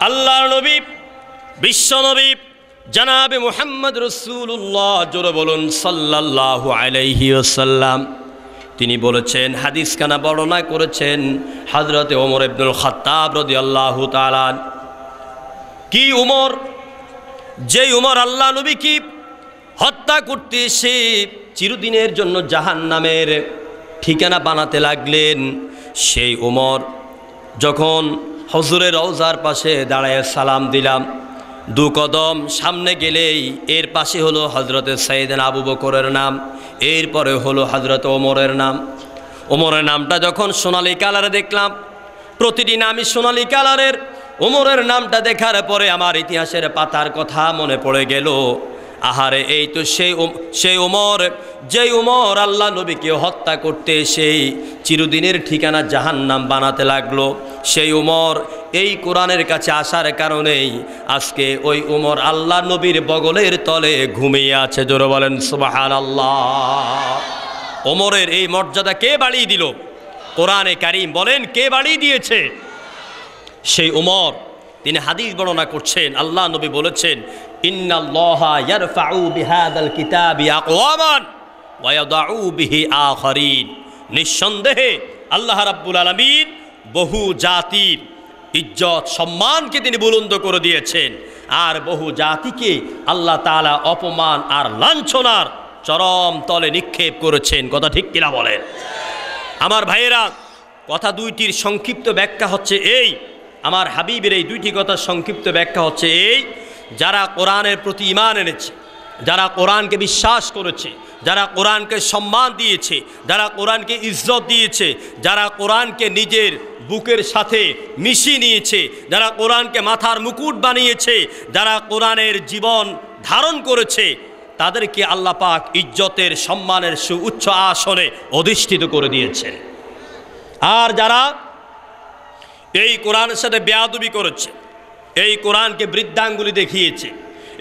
আল্লাহর নবী বিশ্ব নবী জনাবে মুহাম্মদ রাসূলুল্লাহ জোরে বলুন সাল্লাল্লাহু আলাইহি ওয়াসাল্লাম তিনি বলেছেন, হাদিস খানা বর্ণনা করেছেন হযরতে ওমর ইবনুল খাত্তাব রাদিয়াল্লাহু তাআলা। কি উমর, যে উমর আল্লাহ নবী কি হত্যা করতে এসে চিরদিনের জন্য জাহান্নামের ঠিকানা বানাতে লাগলেন, সেই উমর যখন হুজুরের রওজার পাশে দাঁড়ায় সালাম দিলাম, দু কদম সামনে গেলেই এর পাশে হলো হযরতে সাইয়েদনা আবু বকরের নাম, এরপরে হলো হযরত ওমরের নাম। ওমরের নামটা যখন সোনালী কালারে দেখলাম, প্রতিদিন আমি সোনালী কালারের ওমরের নামটা দেখার পরে আমার ইতিহাসের পাতার কথা মনে পড়ে গেল। আহারে, এই তো সেই ওমর, যেই ওমর আল্লাহ নবীকে হত্যা করতে সেই চিরদিনের ঠিকানা জাহান্নাম বানাতে লাগলো। সেই ওমর এই কোরআনের কাছে আসার কারণেই আজকে ওই ওমর আল্লাহ নবীর বগলের তলে ঘুমিয়ে আছে। জোরে বলেন সুবহানাল্লাহ। ওমরের এই মর্যাদা কে বাড়িয়ে দিল? কোরআনে কারীম বলেন কে বাড়িয়ে দিয়েছে? সেই ওমর। তিনি হাদিস বর্ণনা করছেন, আল্লাহ নবী বলেছেন, ইন্নাল্লাহা ইয়ারফাউ বিহাদাল কিতাবি আকওয়ামান ওয়া ইয়াদাউ বিহি আখারিন। নিঃসন্দেহে আল্লাহ রাব্বুল আলামিন বহু জাতির ইজ্জত সম্মানকে তিনি বুলন্দ করে দিয়েছেন, আর বহু জাতিকে আল্লাহ তাআলা অপমান আর লাঞ্ছনার চরম তলে নিক্ষেপ করেছেন। কথা ঠিক কিনা বলেন? আমার ভাইয়েরা, কথা দুইটির সংক্ষিপ্ত ব্যাখ্যা হচ্ছে এই, আমার হাবিবের এই দুইটি কথার সংক্ষিপ্ত ব্যাখ্যা হচ্ছে এই, যারা কোরআনের প্রতি ঈমান এনেছে, যারা কোরআনকে বিশ্বাস করেছে, যারা কোরআনকে সম্মান দিয়েছে, যারা কোরআনকে ইজ্জত দিয়েছে, যারা কোরআনকে নিজের বুকের সাথে মিশিয়ে নিয়েছে, যারা কোরআনকে মাথার মুকুট বানিয়েছে, যারা কোরআনের জীবন ধারণ করেছে, তাদেরকে আল্লাহ পাক ইজ্জতের সম্মানের সুউচ্চ আসনে অধিষ্ঠিত করে দিয়েছেন। আর যারা এই কোরআনের সাথে বেয়াদবি করেছে, এই কোরআনকে বৃদ্ধাঙ্গুলি দেখিয়েছে,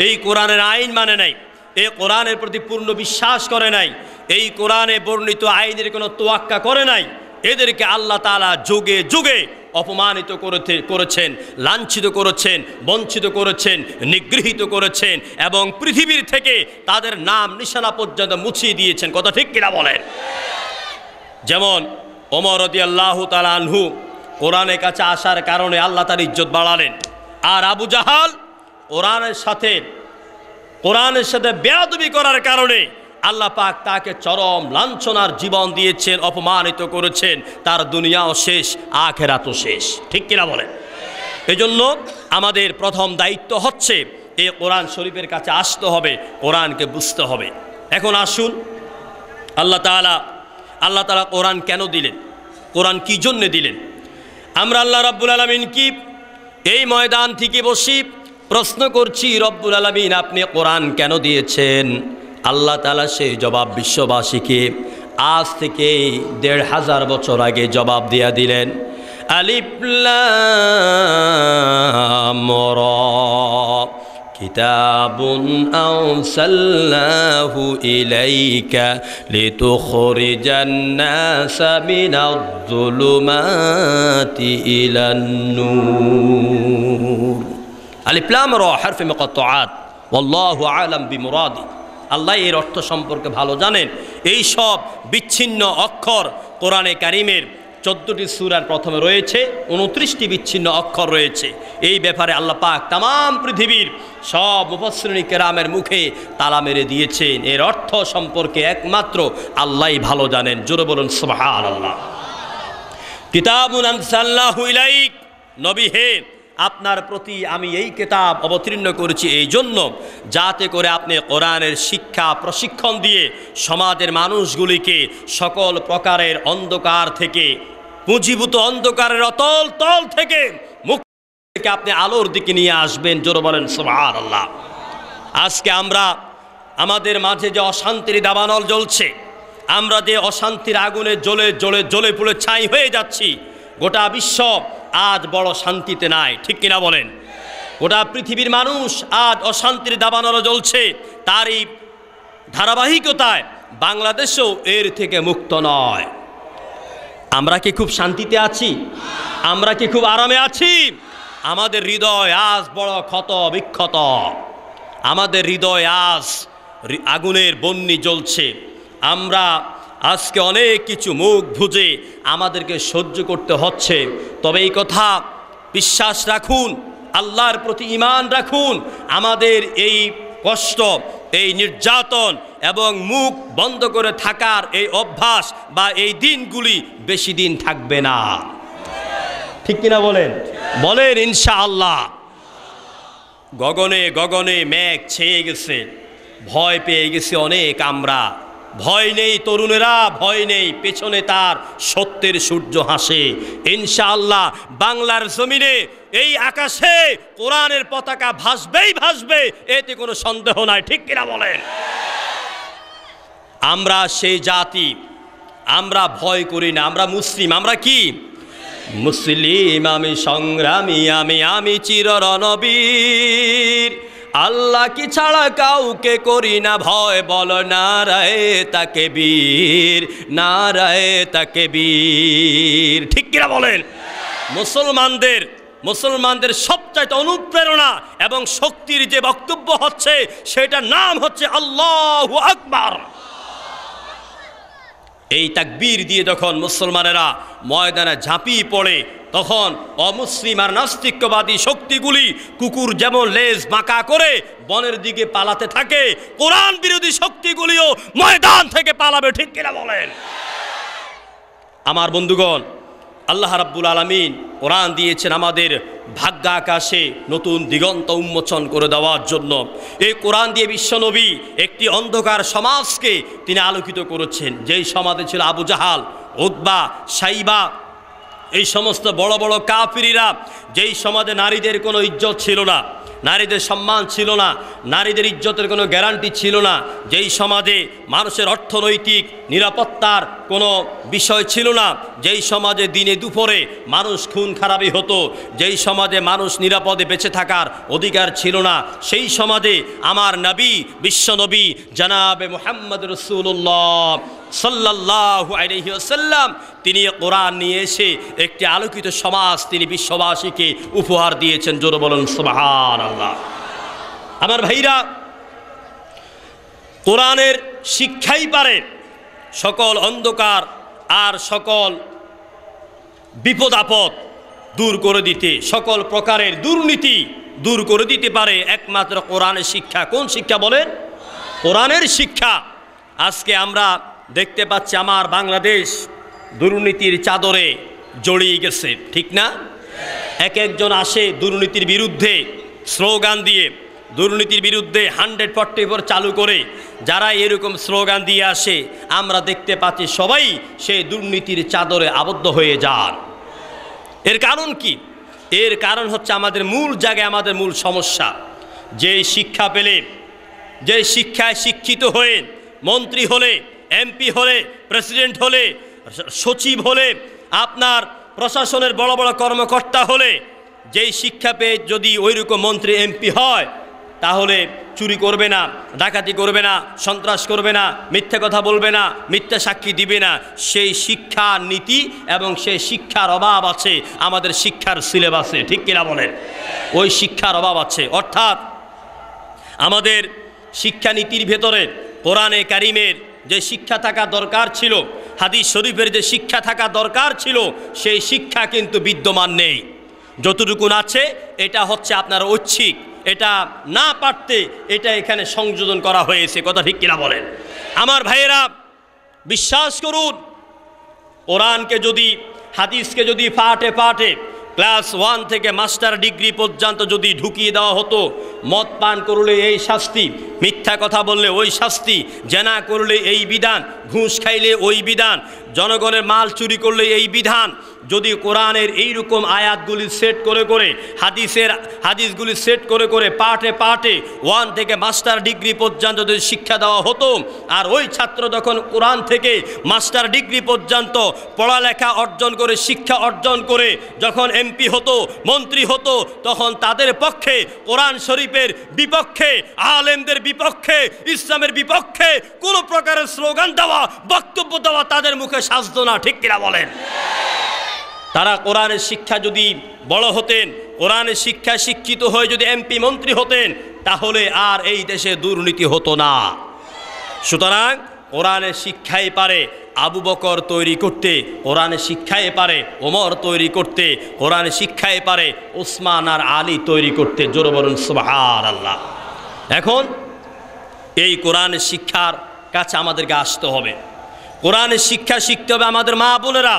এই কোরআনের আইন মানে নাই, এই কোরআনের প্রতি পূর্ণ বিশ্বাস করে নাই, এই কোরআনে বর্ণিত আইনের কোনো তোয়াক্কা করে নাই, এদেরকে আল্লাহ তাআলা যুগে যুগে অপমানিত করেছেন, লাঞ্ছিত করেছেন, বঞ্চিত করেছেন, নিগৃহীত করেছেন এবং পৃথিবীর থেকে তাদের নাম নিশানা পর্যন্ত মুছিয়ে দিয়েছেন। কথা ঠিক কিনা বলেন? যেমন ওমর রাদিয়াল্লাহু তাআলা আনহু কোরআনের কাছে আসার কারণে আল্লাহ তার ইজ্জত বাড়ালেন, আর আবু জাহাল কোরআনের সাথে বেয়াদবি করার কারণে আল্লাহ পাক তাকে চরম লাঞ্ছনার জীবন দিয়েছেন, অপমানিত করেছেন, তার দুনিয়াও শেষ, আখিরাতও শেষ। ঠিক কিনা বলেন? এজন্য আমাদের প্রথম দায়িত্ব হচ্ছে এই কোরআন শরীফের কাছে আসতে হবে, কোরআনকে বুঝতে হবে। এখন আসুন, আল্লাহ তাআলা কোরআন কেন দিলেন, কোরআন কি জন্য দিলেন? আমরা আল্লাহ রাব্বুল আলামিন কি এই ময়দান থেকে বসি প্রশ্ন করছি, রব্বুল আলামিন আপনি কোরআন কেন দিয়েছেন? আল্লাহ তাআলা সেই জবাব বিশ্ববাসীকে আজ থেকে ১৫০০ বছর আগে জবাব দিয়া দিলেন। আলিফ লাম রা কিতাবুন আরসালনাহু ইলাইকা লিতুখরিজান নাসা মিনাজ-যুলুমাতি ইলান-নূর। আলিফ লাম রা হারফে মুকাত্তাআত, ওয়াল্লাহু আ'লাম বিমুরাদি। আল্লাহ এর অর্থ সম্পর্কে ভালো জানেন। এই সব বিচ্ছিন্ন অক্ষর কোরআনে কারীমের 14টি সূরার প্রথমে রয়েছে, 29টি বিচ্ছিন্ন অক্ষর রয়েছে। এই ব্যাপারে আল্লাহ পাক তামাম পৃথিবীর সব মুফাসসিরিন কেরামের মুখে তালা মেরে দিয়েছেন। এর অর্থ সম্পর্কে একমাত্র আল্লাহই ভালো জানেন। জোরে বলুন সুবহানাল্লাহ। কিতাবুন আনসালনাহু ইলাইক, নবী হে, আপনার প্রতি আমি এই কিতাব অবতীর্ণ করেছি এই জন্য যাতে করে আপনি কোরআনের শিক্ষা প্রশিক্ষণ দিয়ে সমাজের মানুষগুলিকে সকল প্রকারের অন্ধকার থেকে, পুঁজিভূত অন্ধকারের অতল তল থেকে মুক্তি থেকে আপনি আলোর দিকে নিয়ে আসবেন। জোরে বলেন সুবহানাল্লাহ। আজকে আমরা আমাদের মাঝে যে অশান্তির দাবানল জ্বলছে, আমরা যে অশান্তির আগুনে জ্বলে জ্বলে জ্বলে পুড়ে ছাই হয়ে যাচ্ছি, গোটা বিশ্ব আজ বড় শান্তিতে নাই। ঠিক কিনা বলেন? গোটা পৃথিবীর মানুষ আজ অশান্তির দাবানলে জ্বলছে, তারই ধারাবাহিকতায় বাংলাদেশও এর থেকে মুক্ত নয়। আমরা কি খুব শান্তিতে আছি? আমরা কি খুব আরামে আছি? আমাদের হৃদয় আজ বড় ক্ষত বিক্ষত, আমাদের হৃদয় আজ আগুনের বহ্নি জ্বলছে। আমরা আজকে অনেক কিছু মুখ বুজে আমাদেরকে সহ্য করতে হচ্ছে। তবে এই কথা বিশ্বাস রাখুন, আল্লাহর প্রতি ঈমান রাখুন, আমাদের এই কষ্ট, এই নির্যাতন এবং মুখ বন্ধ করে থাকার এই অভ্যাস বা এই দিনগুলি বেশি দিন থাকবে না। ঠিক কিনা বলেন? বলেন ইনশাআল্লাহ। গগনে গগনে মেঘ ছেয়ে গেছে, ভয় পেয়ে গেছে অনেক আমরা। ভয় নেই তরুণেরা, ভয় নেই, পেছনে তার সত্যের সূর্য হাসে। ইনশাআল্লাহ বাংলার জমিনে এই আকাশে কোরআনের পতাকা ভাসবেই ভাসবে, এতে কোনো সন্দেহ নাই। ঠিক কিনা বলেন? আমরা সেই জাতি, আমরা ভয় করি না, আমরা মুসলিম। আমরা কি মুসলিম? আমি সংগ্রামী, আমি চির রণবীর, আল্লাহ কি ছাড়া কাউকে করি না ভয়, বল নারায়ে তাকবীর, নারায়ে তাকবীর। ঠিক কিনা বলেন? মুসলমানদের সবচাইতে অনুপ্রেরণা এবং শক্তির যে বক্তব্য হচ্ছে, সেটার নাম হচ্ছে আল্লাহু আকবার। এই তাকবীর দিয়ে যখন মুসলমানেরা ময়দানে ঝাঁপিয়ে পড়ে, তখন অমুসলিম আর নাস্তিক্যবাদী শক্তিগুলি কুকুর যেমন লেজ বাঁকা করে বনের দিকে পালাতে থাকে, কোরআন বিরোধী শক্তিগুলিও ময়দান থেকে পালাবে। ঠিক কিনা বলেন? আমার বন্ধুগণ, আল্লাহ রাব্বুল আলামিন কোরআন দিয়েছেন আমাদের ভাগ্য আকাশে নতুন দিগন্ত উন্মোচন করে দেওয়ার জন্য। এই কোরআন দিয়ে বিশ্বনবী একটি অন্ধকার সমাজকে তিনি আলোকিত করেছেন, যেই সমাজে ছিল আবু জাহাল, উতবা, সাইবা, এই সমস্ত বড় বড় কাফিরিরা, যেই সমাজে নারীদের কোনো ইজ্জত ছিল না, নারীদের সম্মান ছিল না, নারীদের ইজ্জতের কোনো গ্যারান্টি ছিল না, যেই সমাজে মানুষের অর্থনৈতিক নিরাপত্তার কোনো বিষয় ছিল না, যেই সমাজে দিনে দুপুরে মানুষ খুন খারাপি হতো, যেই সমাজে মানুষ নিরাপদে বেঁচে থাকার অধিকার ছিল না, সেই সমাজে আমার নবী, বিশ্বনবী জনাবে মুহাম্মদ রাসূলুল্লাহ সাল্লাল্লাহু আলাইহি ওয়াসাল্লাম তিনি কোরআন নিয়ে এসে একটি আলোকিত সমাজ তিনি বিশ্ববাসীকে উপহার দিয়েছেন। জোরে বলুন সুবহানাল্লাহ। আমার ভাইরা, কোরআনের শিক্ষাই পারে সকল অন্ধকার আর সকল বিপদ আপদ দূর করে দিতে, সকল প্রকারের দুর্নীতি দূর করে দিতে পারে একমাত্র কোরআনের শিক্ষা। কোন শিক্ষা বলেন? কোরআনের শিক্ষা। আজকে আমরা দেখতে পাচ্ছি আমার বাংলাদেশ দুর্নীতির চাদরে জড়িয়ে গেছে। ঠিক না? এক একজন আসে দুর্নীতির বিরুদ্ধে স্লোগান দিয়ে, দুর্নীতির বিরুদ্ধে 144 চালু করে। যারা এরকম স্লোগান দিয়ে আসে, আমরা দেখতে পাচ্ছি সবাই সেই দুর্নীতির চাদরে আবদ্ধ হয়ে যান। এর কারণ কি? এর কারণ হচ্ছে আমাদের মূল জায়গায়, আমাদের মূল সমস্যা। যে শিক্ষা পেলে, যে শিক্ষায় শিক্ষিত হয়ে মন্ত্রী হলে, এমপি হলে, প্রেসিডেন্ট হলে, সচিব হলে, আপনার প্রশাসনের বড় বড় কর্মকর্তা হলে, যেই শিক্ষা পেয়ে যদি ওইরকম মন্ত্রী এমপি হয়, তাহলে চুরি করবে না, ডাকাতি করবে না, সন্ত্রাস করবে না, মিথ্যে কথা বলবে না, মিথ্যা সাক্ষী দিবে না। সেই শিক্ষার নীতি এবং সেই শিক্ষার অভাব আছে আমাদের শিক্ষার সিলেবাসে। ঠিক কিনা বলেন? ওই শিক্ষার অভাব আছে। অর্থাৎ আমাদের শিক্ষানীতির ভেতরে কোরআনে কারিমের যে শিক্ষা থাকা দরকার ছিল, হাদিস শরীফের যে শিক্ষা থাকা দরকার ছিল, সেই শিক্ষা কিন্তু বিদ্যমান নেই। যতটুকু আছে এটা হচ্ছে আপনার ঐচ্ছিক, এটা না পারতে এটা এখানে সংযোজন করা হয়েছে। কথা ঠিক কিনা বলেন? আমার ভাইয়েরা, বিশ্বাস করুন, কোরআনকে যদি, হাদিসকে যদি পাঠে পাঠে ক্লাস 1 থেকে মাস্টার ডিগ্রি পর্যন্ত যদি ঢুকিয়ে দেওয়া হতো, মদ পান করলে এই শাস্তি, মিথ্যা কথা বললে ওই শাস্তি, জেনা করলে এই বিধান, ঘুষ খাইলে ওই বিধান, জনগণের মাল চুরি করলে এই বিধান, যদি কোরআনের এইরকম আয়াতগুলি সেট করে করে, হাদিসগুলি সেট করে করে পাঠে পাঠে 1 থেকে মাস্টার ডিগ্রি পর্যন্ত যদি শিক্ষা দেওয়া হতো, আর ওই ছাত্র যখন কোরআন থেকে মাস্টার ডিগ্রি পর্যন্ত পড়ালেখা অর্জন করে, শিক্ষা অর্জন করে যখন এমপি হতো, মন্ত্রী হতো, তখন তাদের পক্ষে কোরআন শরীফের বিপক্ষে, আলেমদের বিপক্ষে, ইসলামের বিপক্ষে কোনো প্রকারের স্লোগান দেওয়া, বক্তব্য দেওয়া তাদের মুখে সাজতো না। ঠিক কিনা বলেন? তারা কোরআনের শিক্ষা যদি বড় হতেন, কোরআনের শিক্ষা শিক্ষিত হয়ে যদি এমপি মন্ত্রী হতেন তাহলে আর এই দেশে দুর্নীতি হতো না। সুতরাং কোরআনের শিক্ষাই পারে আবু বকর তৈরি করতে, কোরআনের শিক্ষাই পারে ওমর তৈরি করতে, কোরআনের শিক্ষাই পারে ওসমান আর আলী তৈরি করতে। জোরে বলুন সুবহানাল্লাহ। এখন এই কোরআনের শিক্ষার কাছে আমাদেরকে আসতে হবে। কোরআনের শিক্ষা শিখতে হবে আমাদের মা বোনেরা।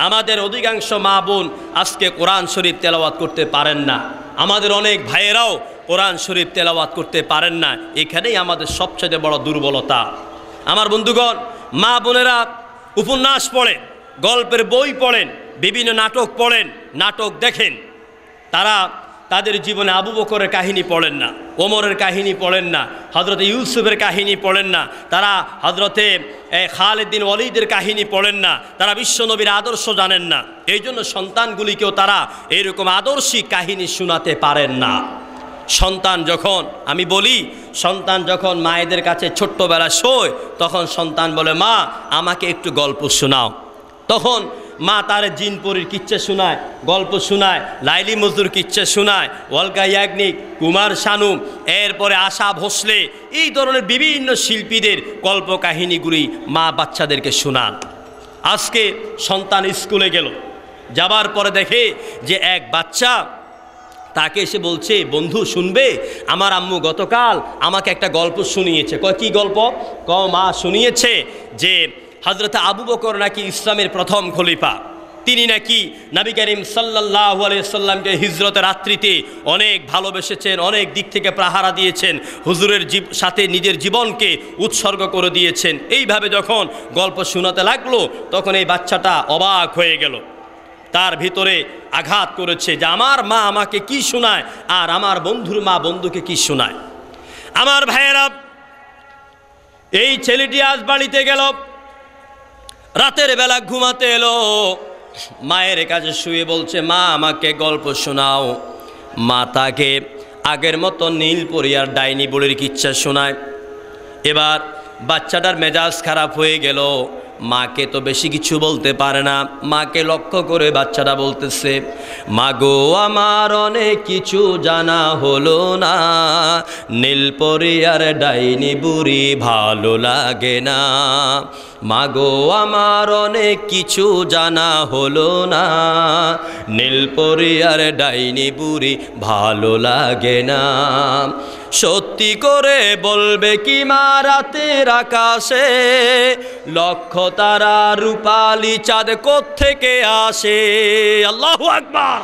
আমাদের অধিকাংশ মা বোন আজকে কোরআন শরীফ তেলাওয়াত করতে পারেন না। আমাদের অনেক ভাইয়েরাও কোরআন শরীফ তেলাওয়াত করতে পারেন না। এখানেই আমাদের সবচেয়ে বড় দুর্বলতা। আমার বন্ধুগণ, মা বোনেরা উপন্যাস পড়েন, গল্পের বই পড়েন, বিভিন্ন নাটক পড়েন, নাটক দেখেন। তারা তাদের জীবনে আবু বকরের কাহিনী পড়েন না, ওমরের কাহিনী পড়েন না, হজরতে ইউসুফের কাহিনী পড়েন না, তারা হজরতে খালিদ বিন ওয়ালিদের কাহিনী পড়েন না, তারা বিশ্বনবীর আদর্শ জানেন না। এই জন্য সন্তানগুলিকেও তারা এরকম আদর্শিক কাহিনী শোনাতে পারেন না। সন্তান যখন, আমি বলি, সন্তান যখন মায়েদের কাছে ছোট্টবেলা শোয় তখন সন্তান বলে, মা আমাকে একটু গল্প শোনাও। তখন মা তার জিনপুরীর কিচ্ছা শোনায়, গল্প শোনায়, লাইলি মজদুর কিচ্ছা শোনায়, অলকা ইয়াগনিক, কুমার শানু, এরপরে আশা ভোসলে, এই ধরনের বিভিন্ন শিল্পীদের কল্প কাহিনীগুলি মা বাচ্চাদেরকে শোনান। আজকে সন্তান স্কুলে গেল, যাবার পরে দেখে যে এক বাচ্চা তাকে এসে বলছে, বন্ধু শুনবে, আমার আম্মু গতকাল আমাকে একটা গল্প শুনিয়েছে। কয় কি গল্প? মা শুনিয়েছে যে হযরত আবু বকর নাকি ইসলামের প্রথম খলিফা। তিনি নাকি নবী করিম সাল্লাল্লাহু আলাইহি সাল্লামকে হিজরতের রাত্রিতে অনেক ভালোবেসেছেন, অনেক দিক থেকে পাহারা দিয়েছেন, হুজুরের সাথে নিজের জীবনকে উৎসর্গ করে দিয়েছেন। এইভাবে যখন গল্প শোনাতে লাগলো তখন এই বাচ্চাটা অবাক হয়ে গেল। তার ভিতরে আঘাত করেছে যে আমার মা আমাকে কি শোনায় আর আমার বন্ধুর মা বন্ধুকে কি শোনায়। আমার ভাইয়েরা, এই ছেলেটি আজ বাড়িতে গেল, রাতের বেলা ঘুমাতে এলো, মায়ের কাছে শুয়ে বলছে, মা আমাকে গল্প শোনাও। মা তাকে আগের মতো নীলপরি আর ডাইনি বুড়ির কিচ্ছা শোনায়। এবার বাচ্চাটার মেজাজ খারাপ হয়ে গেল। মাকে তো বেশি কিছু বলতে পারে না। মাকে লক্ষ্য করে বাচ্চাটা বলতেছে, মা গো আমার অনেক কিছু জানা হলো না, নীলপরি আর ডাইনি বুড়ি ভালো লাগে না। মা গো আমার অনেক কিছু জানা হলো না, নীলপরি আর ডাইনি বুড়ি ভালো লাগে না। সত্যি করে বলবে কি মা রাতের আকাশে লক্ষ তারা রূপালি চাঁদ কোত্থেকে আসে? আল্লাহু আকবার।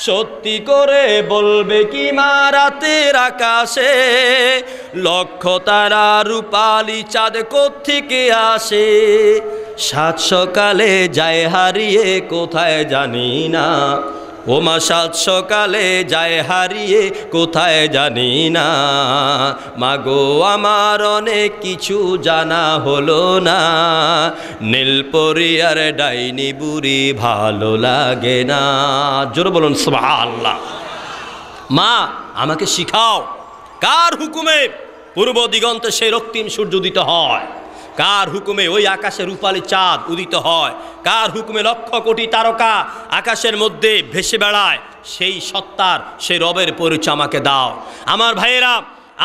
সত্যি করে বলবে কি মা রাতের আকাশে লক্ষ তারা রূপালি চাঁদ কোত্থেকে আসে? সাত সকালে যায় হারিয়ে কোথায় জানি না, ও মা সাত সকালে যায় হারিয়ে কোথায় জানি না। মাগো আমার অনেক কিছু জানা হলো না, নীলপরি আর ডাইনি বুড়ি ভালো লাগে না। জোরে বলুন সুবহানাল্লাহ। মা আমাকে শিখাও, কার হুকুমে পূর্ব দিগন্তে সেই রক্তিম সূর্য উদিত হয়? কার হুকুমে ওই আকাশে রূপালী চাঁদ উদিত হয়? কার হুকুমে লক্ষ কোটি তারকা আকাশের মধ্যে ভেসে বেড়ায়? সেই সত্তার, সেই রবের পরিচয় আমাকে দাও। আমার ভাইয়েরা,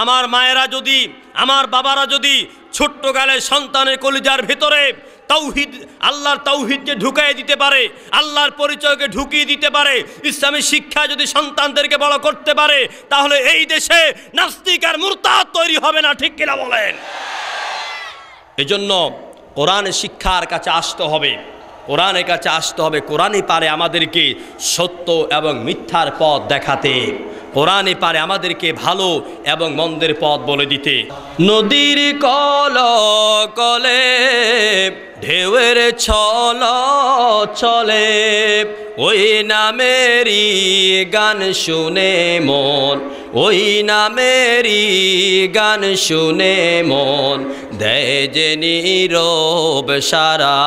আমার মায়েরা যদি, আমার বাবারা যদি ছোট্টকালে সন্তানের কলিজার ভেতরে তাওহীদ, আল্লাহর তাওহীদকে ঢুকিয়ে দিতে পারে, আল্লাহর পরিচয়কে ঢুকিয়ে দিতে পারে, ইসলামী শিক্ষা যদি সন্তানদেরকে বড় করতে পারে, তাহলে এই দেশে নাস্তিক আর মুরতাদ তৈরি হবে না। ঠিক কিনা বলেন? এজন্য কোরআনের শিক্ষার কাছে আসতে হবে, কোরআনের কাছে আসতে হবে। কোরআনই পারে আমাদেরকে সত্য এবং মিথ্যার পথ দেখাতে, কোরআনই পারে আমাদেরকে ভালো এবং মন্দের পথ বলে দিতে। নদীর কল কলে ঢেউয়ের ছল চলে, ওই নামেরই গান শুনে মন, ওই নামেরই গান শুনে মন দেয় যে নীরব সারা।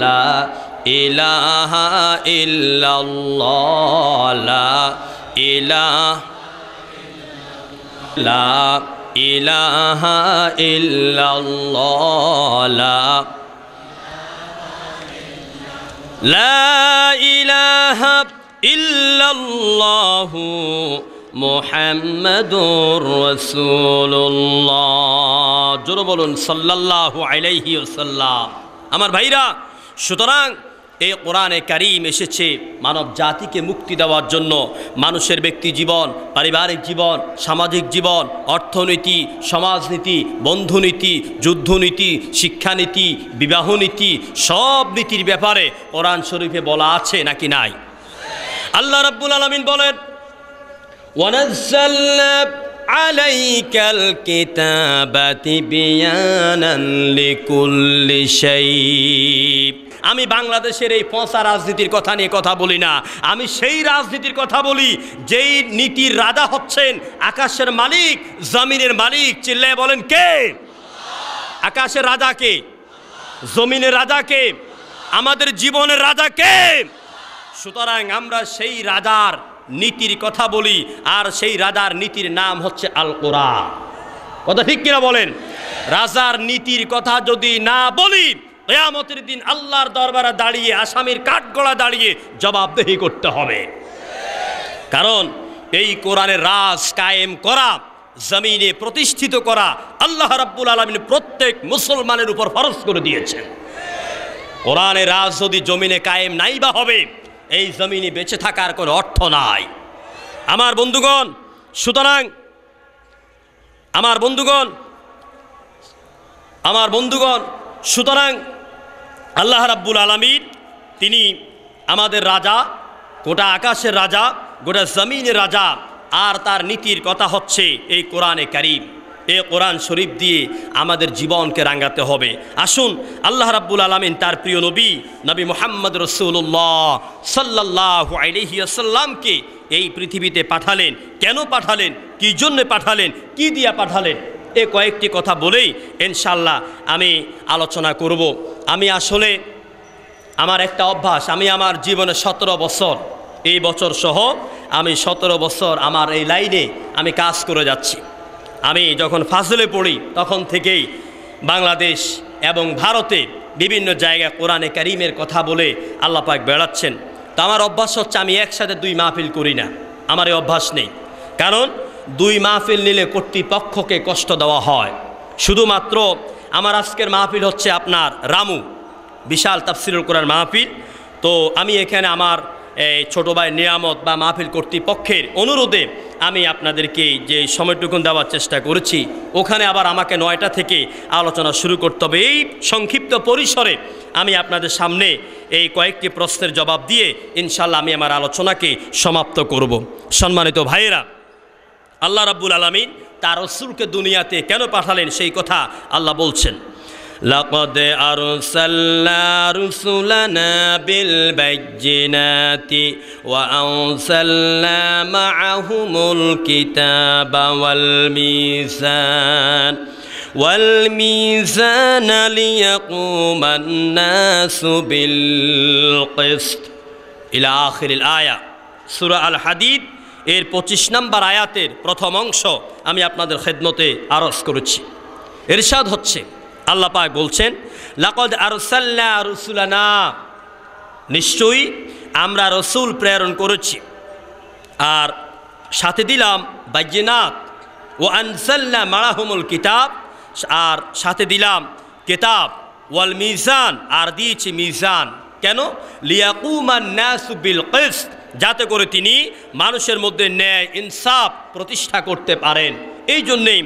লা ইলাহা ইল্লাল্লাহ, লা ইলাহা ইল্লাল্লাহ, লা ইলাহা ইল্লাল্লাহু মুহাম্মাদুর রাসূলুল্লাহ। জোরে বলুন সাল্লাল্লাহু আলাইহি ওয়াসাল্লাম। আমার ভাইরা, সুতরাং এই কোরআনে কারীম এসেছে মানব জাতিকে মুক্তি দেওয়ার জন্য। মানুষের ব্যক্তি জীবন, পারিবারিক জীবন, সামাজিক জীবন, অর্থনীতি, সমাজনীতি, বন্ধুনীতি, যুদ্ধনীতি, শিক্ষানীতি, বিবাহনীতি, সব নীতির ব্যাপারে কোরআন শরীফে বলা আছে নাকি নাই? আল্লাহ রাব্বুল আলামিন বলেন, ওয়ানাজ্জালনা আলাইকাল কিতাবা তিবয়ানান লিকুল্লি শাই। আমি বাংলাদেশের এই পচা রাজনীতির কথা নিয়ে কথা বলি না, আমি সেই রাজনীতির কথা বলি যেই নীতির রাজা হচ্ছেন আকাশের মালিক, জমিনের মালিক। চিল্লায় বলেন কে? আকাশের রাজা কে? জমিনের রাজা কে? আমাদের জীবনের রাজা কে? সুতরাং আমরা সেই রাজার নীতির কথা বলি, আর সেই রাজার নীতির নাম হচ্ছে আল কোরআন। কথা ঠিক কিনা বলেন? রাজার নীতির কথা যদি না বলি, কিয়ামতের দিন আল্লাহর দরবারে দাঁড়িয়ে, আসামির কাঠগড়া দাঁড়িয়ে জবাবদেহি করতে হবে। কারণ এই কোরআনের রাজ কায়েম করা, জমিনে প্রতিষ্ঠিত করা আল্লাহ রাব্বুল আলামিন প্রত্যেক মুসলমানের উপর ফরজ করে দিয়েছেন। কোরআনের রাজ যদি জমিনে কায়েম নাই বা হবে, এই জমিনে বেঁচে থাকার কোনো অর্থ নাই। আমার বন্ধুগণ, সুতরাং আল্লাহ রাব্বুল আলামিন তিনি আমাদের রাজা, গোটা আকাশের রাজা, গোটা জমিনের রাজা, আর তার নীতির কথা হচ্ছে এই কোরআনে কারীম। এই কোরআন শরীফ দিয়ে আমাদের জীবনকে রাঙাতে হবে। আসুন আল্লাহ রাব্বুল আলামিন তার প্রিয় নবী মুহাম্মদ রাসূলুল্লাহ সাল্লাল্লাহু আলাইহি ওয়াসাল্লামকে এই পৃথিবীতে পাঠালেন। কেন পাঠালেন? কি জন্য পাঠালেন? কি দিয়া পাঠালেন? এই কয়েকটি কথা বলেই ইনশাআল্লাহ আমি আলোচনা করব। আমি আসলে আমার একটা অভ্যাস, আমি আমার জীবনে 17 বছর, এই বছর সহ আমি 17 বছর আমার এই লাইনে আমি কাজ করে যাচ্ছি। আমি যখন ফাজলে পড়ি তখন থেকেই বাংলাদেশ এবং ভারতে বিভিন্ন জায়গায় কোরআনে কারীমের কথা বলে আল্লাহ পাক বেড়াচ্ছেন। তো আমার অভ্যাস হচ্ছে আমি একসাথে 2 মাহফিল করি না, আমার এই অভ্যাস নেই। কারণ 2 মাহফিল নিলে কর্তৃপক্ষকে কষ্ট দেওয়া হয়। শুধুমাত্র আমার আজকের মাহফিল হচ্ছে আপনার রামু, বিশাল তাফসিরুল কোরআন মাহফিল। তো আমি এখানে আমার ছোটো ভাই নিয়ামত বা মাহফিল কর্তৃপক্ষের অনুরোধে আমি আপনাদেরকে যে সময়টুকুন দেওয়ার চেষ্টা করেছি, ওখানে আবার আমাকে 9টা থেকে আলোচনা শুরু করতে হবে। এই সংক্ষিপ্ত পরিসরে আমি আপনাদের সামনে এই কয়েকটি প্রশ্নের জবাব দিয়ে ইনশাল্লাহ আমি আমার আলোচনাকে সমাপ্ত করব। সম্মানিত ভাইয়েরা, আল্লাহ রাব্বুল আলামিন তার রাসূলকে দুনিয়াতে কেন পাঠালেন সেই কথা আল্লাহ বলছেন। লাকাদ আরসালনা রুসুলানা বিল বাইয়িনাতি ওয়া আনসালনা মাআহুমুল কিতাবা ওয়াল মিজানা লিয়াকুমান নাসু বিল কিসত ইলা আখিরিল আয়া। সূরা আল হাদীদ এর 25 নম্বর আয়াতের প্রথম অংশ আমি আপনাদের খেদমতে আরজ করেছি। ইরশাদ হচ্ছে, আল্লাহ পাক বলছেন, লাকাদ আরসালনা রুসুলানা, নিশ্চয়ই আমরা রসুল প্রেরণ করেছি, আর সাথে দিলাম বাইয়িনাত, ওয়া আনসালনা মাআহুমুল কিতাব, আর সাথে দিলাম কিতাব, ওয়াল মিজান, আর দিয়েছি মিজান। কেন? লিয়াকুমান নাসু বিল কিসত, যাতে করে তিনি মানুষের মধ্যে ন্যায় ইনসাফ প্রতিষ্ঠা করতে পারেন। এই জন্যেই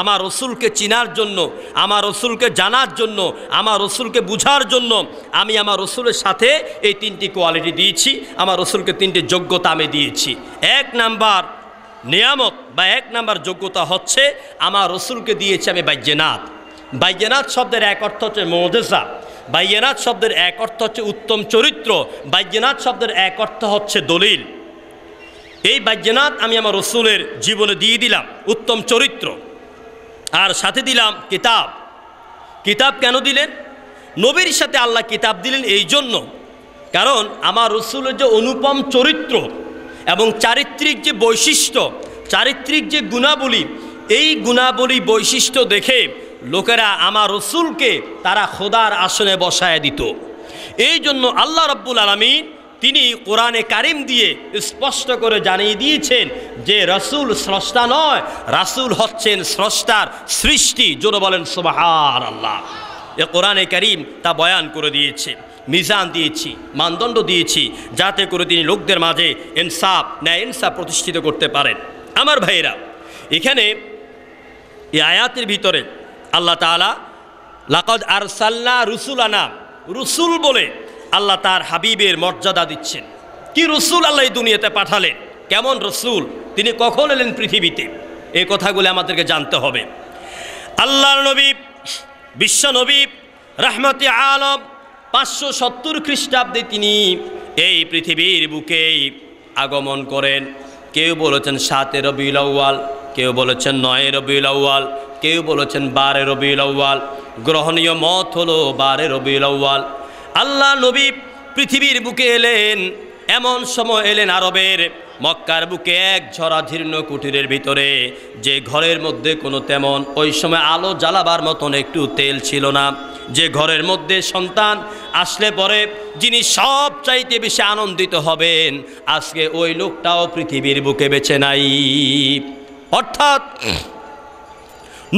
আমার রসুলকে চিনার জন্য, আমার রসুলকে জানার জন্য, আমার রসুলকে বুঝার জন্য আমি আমার রসুলের সাথে এই 3টি কোয়ালিটি দিয়েছি। আমার রসুলকে 3টি যোগ্যতা আমি দিয়েছি। 1 নাম্বার নিয়ামত বা 1 নাম্বার যোগ্যতা হচ্ছে আমার রসুলকে দিয়েছি আমি বাইয়িনাত। বাইয়িনাত শব্দের এক অর্থ হচ্ছে মুজিজা, বাইয়িনাত শব্দের এক অর্থ হচ্ছে উত্তম চরিত্র, বাইয়িনাত শব্দের এক অর্থ হচ্ছে দলিল। এই বাইয়িনাত আমি আমার রসুলের জীবনে দিয়ে দিলাম, উত্তম চরিত্র, আর সাথে দিলাম কিতাব। কিতাব কেন দিলেন? নবীর সাথে আল্লাহ কিতাব দিলেন এই জন্য, কারণ আমার রসুলের যে অনুপম চরিত্র এবং চারিত্রিক যে বৈশিষ্ট্য, চারিত্রিক যে গুণাবলী, এই গুণাবলী বৈশিষ্ট্য দেখে লোকেরা আমার রসুলকে তারা খোদার আসনে বসায় দিত। এই জন্য আল্লাহ রাব্বুল আলামিন তিনি কোরআনে কারিম দিয়ে স্পষ্ট করে জানিয়ে দিয়েছেন যে রাসূল স্রষ্টা নয়, রাসূল হচ্ছেন স্রষ্টার সৃষ্টি। জোরে বলেন সুবহানাল্লাহ। এ কোরআনে কারিম তা বয়ান করে দিয়েছে, মিজান দিয়েছি, মানদণ্ড দিয়েছি, যাতে করে তিনি লোকদের মাঝে ইনসাফ, ন্যায় ইনসাফ প্রতিষ্ঠিত করতে পারেন। আমার ভাইরা, এখানে এই আয়াতের ভিতরে আল্লাহ তাআলা লাকাদ আরসালনা রুসুলানা, রসুল বলে আল্লাহ তার হাবিবের মর্যাদা দিচ্ছেন। কি রসুল আল্লাহ এই দুনিয়াতে পাঠালেন, কেমন রসুল, তিনি কখন এলেন পৃথিবীতে, এই কথাগুলো আমাদেরকে জানতে হবে। আল্লাহর নবী, বিশ্ব নবী রাহমাতে আলম 570 খ্রিস্টাব্দে তিনি এই পৃথিবীর বুকে আগমন করেন। কেউ বলেছেন 7 রবিউল আউয়াল, কেউ বলেছেন 9 রবিউল আউয়াল, কেউ বলেছেন 12 রবিউল আউয়াল। গ্রহণীয় মত হলো 12 রবিউল আউয়াল। আল্লাহ নবী পৃথিবীর বুকে এলেন, এমন সময় এলেন আরবের মক্কার বুকে এক ঝরাঝীর্ণ কুটিরের ভিতরে, যে ঘরের মধ্যে কোনো তেমন ওই সময় আলো জ্বালাবার মতন একটু তেল ছিল না, যে ঘরের মধ্যে সন্তান আসলে পরে যিনি সব চাইতে বেশি আনন্দিত হবেন, আজকে ওই লোকটাও পৃথিবীর বুকে বেঁচে নাই। অর্থাৎ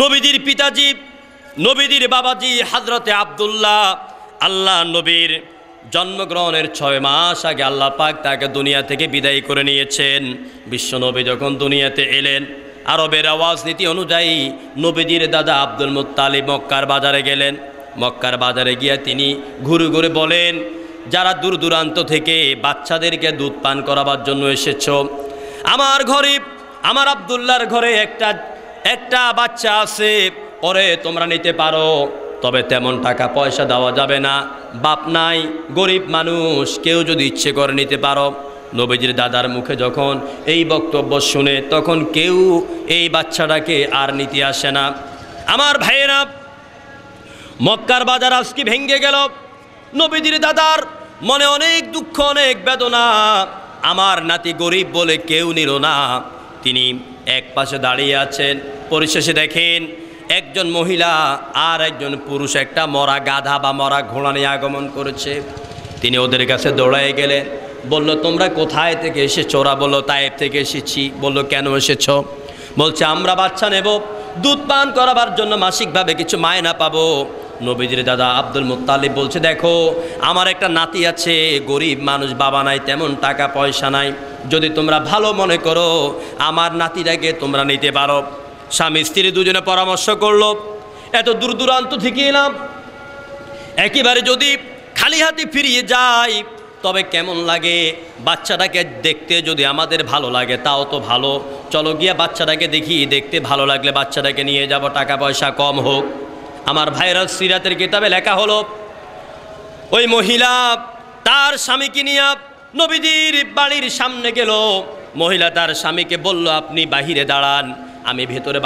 নবীদের পিতাজি, নবীদের বাবাজি হযরতে আব্দুল্লাহ, আল্লাহ নবীর জন্মগ্রহণের 6 মাস আগে আল্লাহ পাক তাকে দুনিয়া থেকে বিদায় করে নিয়েছেন। বিশ্বনবী যখন দুনিয়াতে এলেন, আরবের আওয়াজ নীতি অনুযায়ী নবীদের দাদা আব্দুল মুত্তালিব মক্কার বাজারে গেলেন। মক্কার বাজারে গিয়ে তিনি ঘুরে ঘুরে বলেন, যারা দূর দূরান্ত থেকে বাচ্চাদেরকে দুধ পান করাবার জন্য এসেছ, আমার ঘরে, আমার আব্দুল্লাহর ঘরে একটা বাচ্চা আছে, ওরে তোমরা নিতে পারো, তবে তেমন টাকা পয়সা দেওয়া যাবে না, বাপ নাই, গরিব মানুষ, কেউ যদি ইচ্ছে করে নিতে পারো। নবীজির দাদার মুখে যখন এই বক্তব্য শুনে, তখন কেউ এই বাচ্চাটাকে আর নিতে আসে না। আমার ভাইয়েরা, মক্কার বাজার আজকে ভেঙ্গে গেল। নবীজির দাদার মনে অনেক দুঃখ, অনেক বেদনা, আমার নাতি গরিব বলে কেউ নিল না। তিনি এক পাশে দাঁড়িয়ে আছেন। পরিশেষে দেখেন একজন মহিলা আর একজন পুরুষ একটা মরা গাধা বা মরা ঘোড়া নিয়ে আগমন করেছে। তিনি ওদের কাছে দৌড়ায় গেলেন, বলল, তোমরা কোথায় থেকে এসেছো? ওরা বলল, তায়েফ থেকে এসেছি। বলল, কেন এসেছ? বলছে, আমরা বাচ্চা নেব, দুধ পান করাবার জন্য মাসিকভাবে কিছু মায়না পাবো। নবীজির দাদা আব্দুল মুত্তালিব বলছে, দেখো আমার একটা নাতি আছে, গরিব মানুষ, বাবা নাই, তেমন টাকা পয়সা নাই, যদি তোমরা ভালো মনে করো আমার নাতিটাকে তোমরা নিতে পারো। স্বামী স্ত্রী দুজনে পরামর্শ করলো, এত দূর দূরান্ত থেকে এলাম, একেবারে যদি খালি হাতে ফিরিয়ে যাই তবে কেমন লাগে, বাচ্চাটাকে দেখতে যদি আমাদের ভালো লাগে তাও তো ভালো, চলো গিয়া বাচ্চাটাকে দেখি, দেখতে ভালো লাগলে বাচ্চাটাকে নিয়ে যাব, টাকা পয়সা কম হোক। আমার ভাইরা, সিরাতের কিতাবে লেখা হলো, ওই মহিলা তার স্বামীকে নিয়ে নবীজির বাড়ির সামনে গেল। মহিলা তার স্বামীকে বলল, আপনি বাহিরে দাঁড়ান, আমি ভেতরে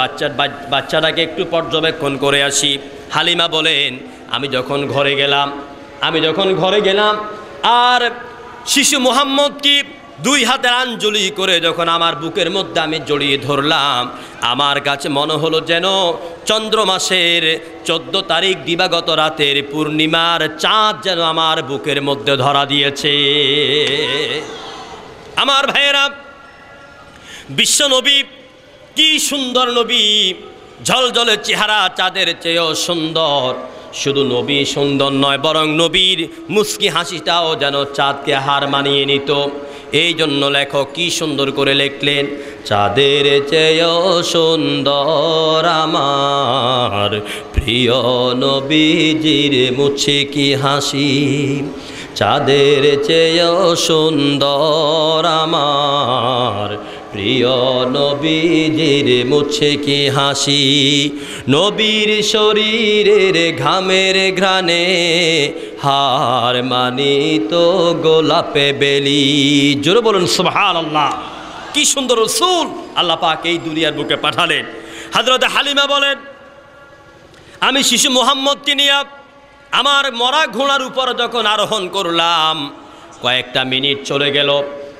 বাচ্চাটাকে একটু পর্যবেক্ষণ করে আসি। হালিমা বলেন, আমি যখন ঘরে গেলাম আর শিশু মুহাম্মদকে 2 হাতের আঞ্জলি করে যখন আমার বুকের মধ্যে আমি জড়িয়ে ধরলাম, আমার কাছে মনে হলো যেন চন্দ্র মাসের 14 তারিখ দিবাগত রাতের পূর্ণিমার চাঁদ যেন আমার বুকের মধ্যে ধরা দিয়েছে। আমার ভাইয়েরা, বিশ্ব নবী কি সুন্দর নবী, ঝলঝলে চেহারা, চাঁদের চেয়েও সুন্দর। শুধু নবী সুন্দর নয়, বরং নবীর মুস্কি হাসিটাও যেন চাঁদকে হার মানিয়ে নিত। এই জন্য লেখক কি সুন্দর করে লিখলেন, চাঁদের চেয়েও সুন্দর আমার প্রিয় নবীজির মুচকি হাসি, চাঁদের চেয়েও সুন্দর আমার প্রিয় নবীজির মুচকি হাসি। নবীর শরীরের ঘামের ঘ্রাণে হার মানিত গোলাপে বেলি। জোরে বলুন সুবহানাল্লাহ। কি সুন্দর রাসূল আল্লাহ পাক এই দুনিয়ার বুকে পাঠালেন। হযরত হালিমা বলেন, আমি শিশু মুহাম্মদকে নিয়ে আমার মরা ঘোড়ার উপর যখন আরোহণ করলাম, কয়েকটা মিনিট চলে গেল।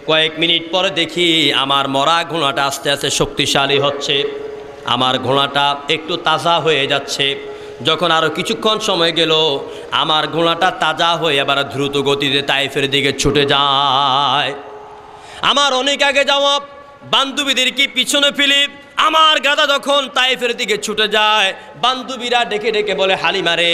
কয়েক মিনিট পরে দেখি আমার মরা ঘোড়াটা আস্তে আস্তে শক্তিশালী হচ্ছে, আমার ঘোড়াটা একটু তাজা হয়ে যাচ্ছে। যখন আরও কিছুক্ষণ সময় গেল, আমার ঘোড়াটা তাজা হয়ে আবার দ্রুত গতিতে তায়েফের দিকে ছুটে যায়। আমার অনেক আগে যাওয়া বান্ধবীদেরকে পিছনে ফেলে আমার গাধা যখন তায়েফের দিকে ছুটে যায়, বান্ধবীরা ডেকে ডেকে বলে, হালিমারে,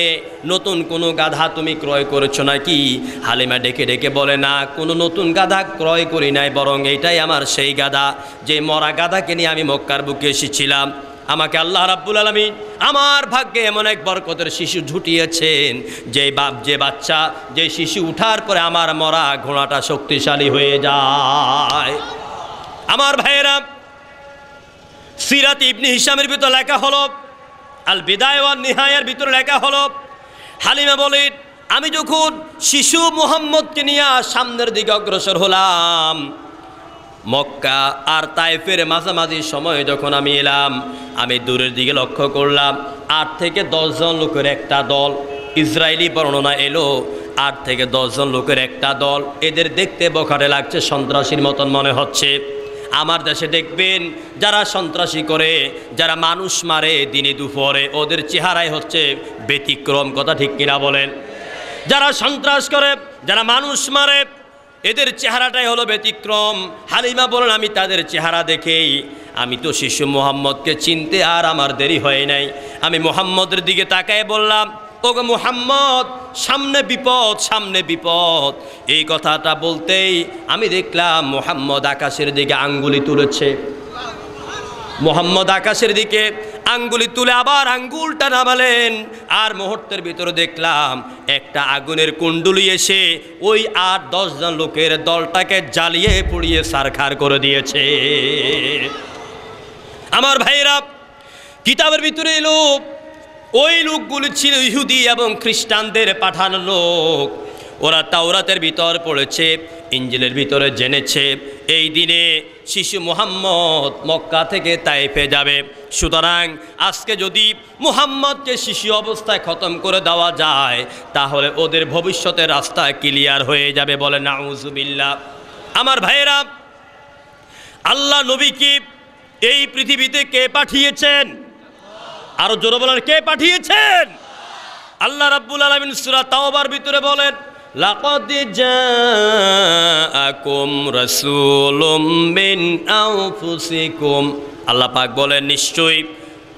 নতুন কোনো গাধা তুমি ক্রয় করেছো নাকি? হালিমা ডেকে ডেকে বলে, না, কোনো নতুন গাধা ক্রয় করি নাই, বরং এইটাই আমার সেই গাধা, যে মরা গাধাকে নিয়ে আমি মক্কার বুকে এসেছিলাম। আমাকে আল্লাহ রাব্বুল আলামিন আমার ভাগ্যে এমন এক বরকতের শিশু ঝুটিয়েছেন, যে বাচ্চা, যে শিশু উঠার পরে আমার মরা ঘোড়াটা শক্তিশালী হয়ে যায়। আমার ভাইয়েরা, সিরাত ইবনে হিশামের ভিতর লেখা হলো, আল বিদায়া ওয়ান নিহায়ার ভিতরে লেখা হলো, হালিমা বলেন, আমি যখন শিশু মুহাম্মদকে নিয়ে সামনের দিকে অগ্রসর হলাম, মক্কা আর তায়েফের মাঝামাঝি সময়ে যখন আমি এলাম, আমি দূরের দিকে লক্ষ্য করলাম 8 থেকে 10 জন লোকের একটা দল। ইসরায়েলি বর্ণনা এলো 8 থেকে 10 জন লোকের একটা দল। এদের দেখতে বখাটে লাগছে, সন্ত্রাসীর মতন মনে হচ্ছে। আমার দেশে দেখবেন যারা সন্ত্রাসী করে, যারা মানুষ মারে দিনে দুপুরে, ওদের চেহারাই হচ্ছে ব্যতিক্রম। কথা ঠিক কিনা বলেন? যারা সন্ত্রাস করে, যারা মানুষ মারে, এদের চেহারাটাই হলো ব্যতিক্রম। হালিমা বলেন, আমি তাদের চেহারা দেখেই আমি তো শিশু মুহাম্মদকে চিনতে আর আমার দেরি হয় নাই। আমি মুহাম্মদের দিকে তাকায় বললাম, ওগো মুহাম্মদ, সামনে বিপদ, সামনে বিপদ। এই কথাটা বলতেই আমি দেখলাম মুহাম্মদ আকাশের দিকে আঙ্গুলি তুলেছে। মুহাম্মদ আকাশের দিকে আঙ্গুলি তুলে আবার আঙ্গুলটা নামালেন, আর মুহূর্তের ভিতরে দেখলাম একটা আগুনের কুণ্ডুলি এসে ওই 8-10 জন লোকের দলটাকে জ্বালিয়ে পুড়িয়ে ছারখার করে দিয়েছে। আমার ভাইরা, কিতাবের ভিতরে এলো ওই লোকগুলি ছিল ইহুদি এবং খ্রিস্টানদের পাঠানো লোক। ওরা তাওরাতের ভিতর পড়েছে, ইঞ্জিলের ভিতরে জেনেছে এই দিনে শিশু মুহাম্মদ মক্কা থেকে তায়েফে যাবে। সুতরাং আজকে যদি মুহাম্মদকে শিশু অবস্থায় খতম করে দেওয়া যায়, তাহলে ওদের ভবিষ্যতের রাস্তা ক্লিয়ার হয়ে যাবে। বলে নাউজুবিল্লাহ। আমার ভাইয়েরা, আল্লাহ নবীকে এই পৃথিবীতে কে পাঠিয়েছেন? আরো জোরে বলেন, কে পাঠিয়েছেন? আল্লাহ রাব্বুল আলামিন সূরা তাওবার ভিতরে বলেন, লাকাদ জাআকুম রাসূলুম মিন আনফুসিকুম। আল্লাহ পাক বলেন, নিশ্চয়ই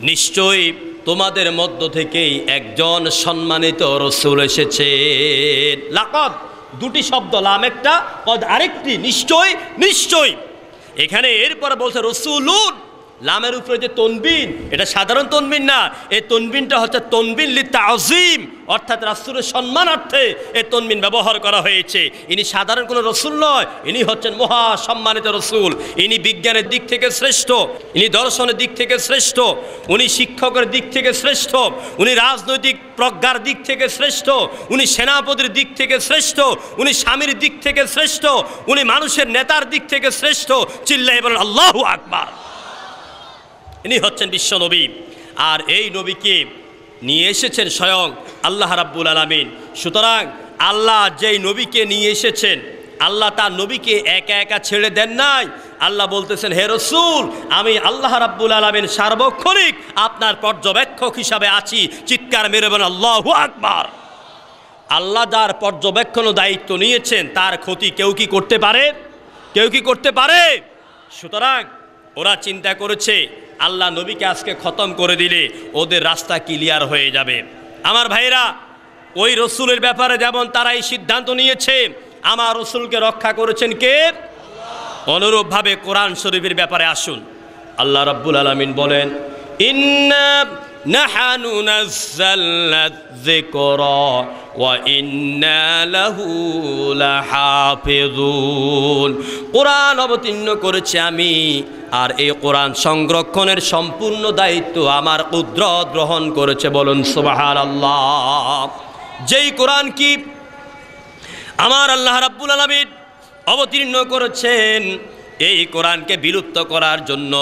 নিশ্চয়ই তোমাদের মধ্য থেকেই একজন সম্মানিত রাসূল এসেছেন। লাকাদ দুটি শব্দ, লাম একটা, কদ আরেকটি, নিশ্চয় নিশ্চয়। এখানে এরপর বলছে রাসূলুন, লামের উপরে যে তনবিন, এটা সাধারণ তনবিন না, এই তনবিনটা হচ্ছে তনবিন লিতাযীম, অর্থাৎ রাসূলের সম্মানার্থে এই তনবিন ব্যবহার করা হয়েছে। ইনি সাধারণ কোনো রসুল নয়, ইনি হচ্ছেন মহা সম্মানিত রসুল। ইনি বিজ্ঞানের দিক থেকে শ্রেষ্ঠ, ইনি দর্শনের দিক থেকে শ্রেষ্ঠ, উনি শিক্ষকের দিক থেকে শ্রেষ্ঠ, উনি রাজনৈতিক প্রজ্ঞার দিক থেকে শ্রেষ্ঠ, উনি সেনাপতির দিক থেকে শ্রেষ্ঠ, উনি স্বামীর দিক থেকে শ্রেষ্ঠ, উনি মানুষের নেতার দিক থেকে শ্রেষ্ঠ। চিল্লায়ে বলেন আল্লাহু আকবার। ইনি হচ্ছেন বিশ্ব নবী, আর এই নবীকে নিয়ে এসেছেন স্বয়ং আল্লাহ রাব্বুল আলামিন। সুতরাং আল্লাহ যেই নবীকে নিয়ে এসেছেন, আল্লাহ তার নবীকে একা একা ছেড়ে দেন নাই। আল্লাহ বলতেছেন, হে রাসূল, আমি আল্লাহ রাব্বুল আলামিন সার্বক্ষণিক আপনার পর্যবেক্ষক হিসাবে আছি। চিৎকার মেরে বলেন আল্লাহু আকবার। আল্লাহ যার পর্যবেক্ষণ ও দায়িত্ব নিয়েছেন, তার ক্ষতি কেউ কি করতে পারে? কেউ কি করতে পারে? সুতরাং ওরা চিন্তা করেছে আল্লাহ নবীকে আজকে খতম করে দিলে ওদের রাস্তা ক্লিয়ার হয়ে যাবে। আমার ভাইরা, ওই রসুলের ব্যাপারে যেমন তারা এই সিদ্ধান্ত নিয়েছে, আমার রসুলকে রক্ষা করেছেন কে? অনুরূপভাবে কোরআন শরীফের ব্যাপারে আসুন। আল্লাহ রাব্বুল আলামিন বলেন, ইন্না নাহানু নাযালনা যিকরা ওয়া ইন্না লাহু লাহাফিজুন। কোরআন অবতীর্ণ করেছে আমি, আর এই কোরআন সংরক্ষণের সম্পূর্ণ দায়িত্ব আমার কুদরত গ্রহণ করেছে। বলুন সুবহানাল্লাহ। যেই কোরআন কি আমার আল্লাহ রাব্বুল আলামিন অবতীর্ণ করেছেন, এই কোরআনকে বিলুপ্ত করার জন্য,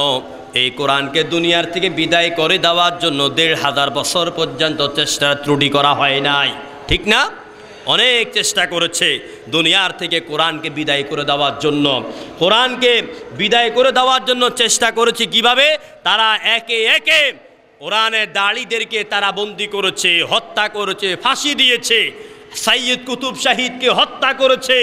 এই কোরআনকে দুনিয়ার থেকে বিদায় করে দেওয়ার জন্য ১৫০০ বছর পর্যন্ত চেষ্টা ত্রুটি করা হয় নাই, ঠিক না? অনেক চেষ্টা করেছে দুনিয়ার থেকে কোরআনকে বিদায় করে দেওয়ার জন্য। কোরআনকে বিদায় করে দেওয়ার জন্য চেষ্টা করেছে কিভাবে? তারা একে একে কোরআনের দাড়িদেরকে তারা বন্দী করেছে, হত্যা করেছে, ফাঁসি দিয়েছে, সাইয়্যিদ কুতুব শাহিদকে হত্যা করেছে।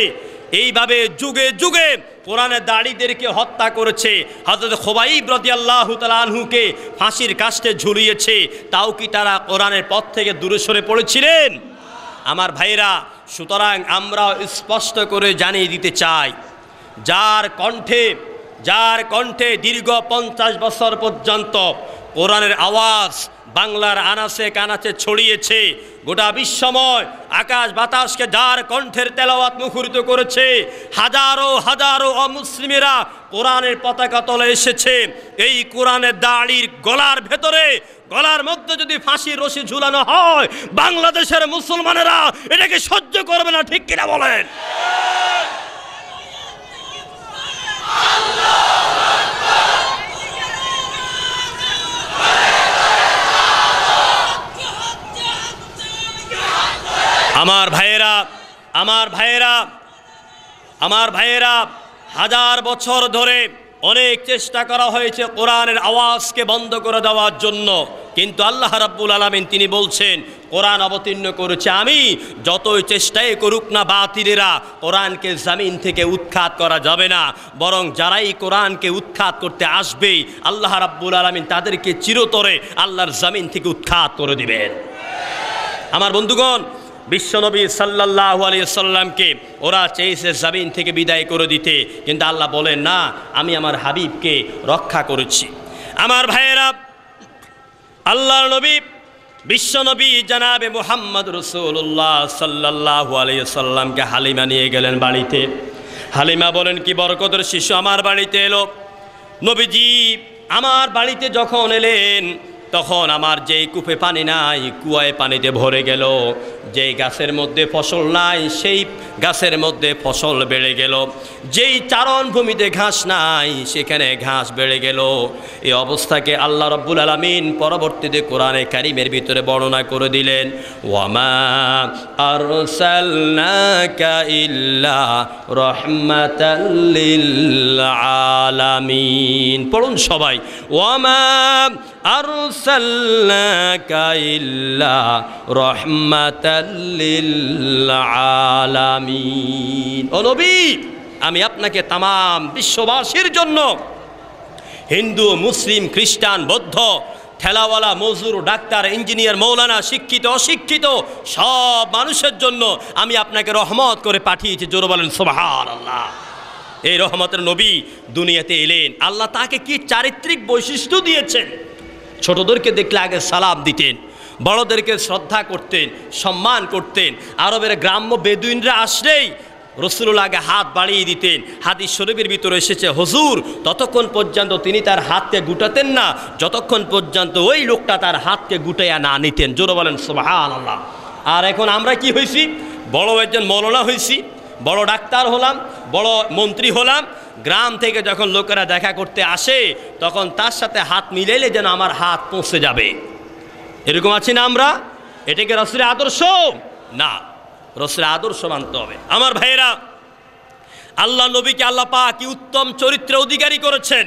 এইভাবে যুগে যুগে কোরআনের দাড়িদেরকে হত্যা করেছে। হযরত খুবাইব রাদিয়াল্লাহু তাআলা আনহুকে ফাঁসির কাস্টে ঝুলিয়েছে। তাও কি তারা কোরআনের পথ থেকে দূরে সরে পড়েছিলেন? আমার ভাইরা, সুতরাং আমরা স্পষ্ট করে জানিয়ে দিতে চাই, যার কণ্ঠে দীর্ঘ 50 বছর পর্যন্ত কোরআনের আওয়াজ বাংলার আনাচে কানাচে ছড়িয়েছে, গোটা বিশ্বময় আকাশ বাতাসকে যার কণ্ঠের তেলাওয়াত মুখরিত করেছে, হাজারো হাজারো অমুসলিমেরা কোরআনের পতাকা তলে এসেছে। এই কোরআনের দাড়ির গলার মধ্যে যদি ফাঁসির রশি ঝুলানো হয়, বাংলাদেশের মুসলমানেরা এটাকে সহ্য করবে না, ঠিক কিনা বলেন? আমার ভাইয়েরা, হাজার বছর ধরে অনেক চেষ্টা করা হয়েছে কোরআনের আওয়াজকে বন্ধ করে দেওয়ার জন্য, কিন্তু আল্লাহ রাব্বুল আলামিন তিনি বলছেন, কোরআন অবতীর্ণ করেছে আমি, যতই চেষ্টাই করুক না বাতিলেরা, কোরআনকে জমিন থেকে উৎখাত করা যাবে না, বরং যারাই কোরআনকে উৎখাত করতে আসবে আল্লাহ রাব্বুল আলামিন তাদেরকে চিরতরে আল্লাহর জমিন থেকে উৎখাত করে দিবেন। আমার বন্ধুগণ, বিশ্বনবী সাল্লাল্লাহু আলাইহি সাল্লামকে ওরা চেয়েছে জমিন থেকে বিদায় করে দিতে, কিন্তু আল্লাহ বলেন না, আমি আমার হাবিবকে রক্ষা করেছি। আমার ভাইয়েরা, আল্লাহর নবী বিশ্বনবী জনাবে মুহাম্মদ রাসূলুল্লাহ সাল্লাল্লাহু আলাইহি সাল্লামকে হালিমা নিয়ে গেলেন বাড়িতে। হালিমা বলেন, কি বরকতের শিশু আমার বাড়িতে এলো। নবীজি আমার বাড়িতে যখন এলেন, তখন আমার যেই কূপে পানি নাই, কুয়ায় পানিতে ভরে গেল। যেই গাছের মধ্যে ফসল নাই, সেই গাছের মধ্যে ফসল বেড়ে গেল। যেই চারণভূমিতে ঘাস নাই, সেখানে ঘাস বেড়ে গেল। এই অবস্থাকে আল্লাহ রাব্বুল আলামিন পরবর্তীতে কোরআনে কারীমের ভিতরে বর্ণনা করে দিলেন, ওয়ামা আরসালনাকা ইল্লা রাহমাতাল লিল আলামিন। পড়ুন সবাই, ওয়ামা আরসালনাকা ইল্লা রাহমাতাল লিল আলামিন। ও নবী, আমি আপনাকে তামাম বিশ্ববাসীর জন্য, হিন্দু, মুসলিম, খ্রিস্টান, বৌদ্ধ, ঠেলাওয়ালা, মজদুর, ডাক্তার, ইঞ্জিনিয়ার, মৌলানা, শিক্ষিত, অশিক্ষিত সব মানুষের জন্য আমি আপনাকে রহমত করে পাঠিয়েছি। জোরে বলেন সুবহানাল্লাহ। এই রহমতের নবী দুনিয়াতে এলেন, আল্লাহ তাকে কি চারিত্রিক বৈশিষ্ট্য দিয়েছেন। ছোটদেরকে দেখলে আগে সালাম দিতেন, বড়দেরকে শ্রদ্ধা করতেন, সম্মান করতেন। আরবের গ্রাম্য বেদুইনরা আসলেই রাসূলুল্লাহ আগে হাত বাড়িয়ে দিতেন। হাদিস শরীফের ভিতরে এসেছে, হুজুর ততক্ষণ পর্যন্ত তিনি তার হাতকে গুটাতেন না যতক্ষণ পর্যন্ত ওই লোকটা তার হাতকে গুটাইয়া না নিতেন। জোরে বলেন সুবহানাল্লাহ। আর এখন আমরা কি হয়েছি? বড় একজন মৌলানা হয়েছি, বড় ডাক্তার হলাম, বড় মন্ত্রী হলাম। গ্রাম থেকে যখন লোকেরা দেখা করতে আসে, তখন তার সাথে হাত মিলাইলে যেন আমার হাত পৌঁছে যাবে, এরকম আছি না আমরা? এটা কি রাসূলের আদর্শ? না, রাসূলের আদর্শ মানতে হবে। আমার ভাইয়েরা, আল্লাহ নবীকে আল্লাহ পাক কি উত্তম চরিত্রের অধিকারী করেছেন।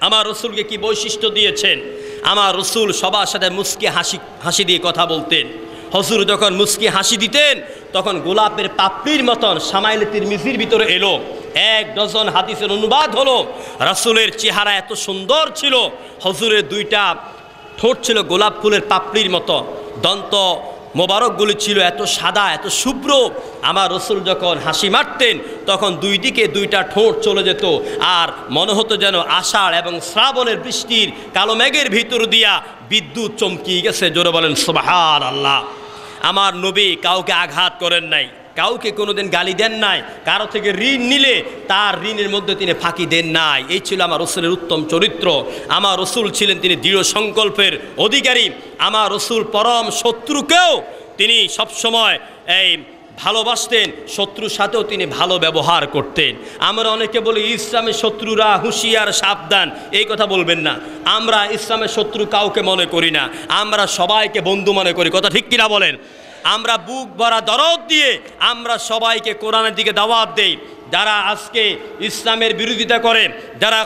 আমার রাসূলকে কি বৈশিষ্ট্য দিয়েছেন। আমার রাসূল সবার সাথে মুস্কি হাসি দিয়ে কথা বলতেন। হুজুর যখন মুস্কি হাসি দিতেন, তখন গোলাপের পাপড়ির মতন সামাইলে তিরমিজির ভিতরে এলো, 1 ডজন হাদিসের অনুবাদ হলো। রাসূলের চেহারা এত সুন্দর ছিল, হুজুরের 2টা ঠোঁট ছিল গোলাপ ফুলের পাপড়ির মতো, দন্ত মোবারকগুলি ছিল এত সাদা, এত শুভ্র। আমার রাসূল যখন হাসি মারতেন, তখন 2 দিকে 2টা ঠোঁট চলে যেত, আর মনে হতো যেন আষাঢ় এবং শ্রাবণের বৃষ্টির কালো মেঘের ভিতর দিয়া বিদ্যুৎ চমকিয়ে গেছে। জোরে বলেন সুবহানাল্লাহ। আমার নবী কাউকে আঘাত করেন নাই, কাউকে কোনোদিন গালি দেন নাই, কারো থেকে ঋণ নিলে তার ঋণের মধ্যে তিনি ফাঁকি দেন নাই। এই ছিল আমার রাসূলের উত্তম চরিত্র। আমার রাসূল ছিলেন তিনি দৃঢ় সংকল্পের অধিকারী। আমার রাসূল পরম শত্রুকেও তিনি সবসময় ভালোবাসতেন, শত্রুর সাথেও তিনি ভালো ব্যবহার করতেন। আমরা অনেকে বলি ইসলামের শত্রুরা হুঁশিয়ার, সাবধান, এই কথা বলবেন না। আমরা ইসলামের শত্রু কাউকে মনে করি না, আমরা সবাইকে বন্ধু মনে করি। কথা ঠিক কিনা বলেন? আমরা বুক ভরা দরদ দিয়ে আমরা সবাইকে কোরআনের দিকে দাওয়াত দেই। যারা আজকে ইসলামের বিরোধিতা করে, যারা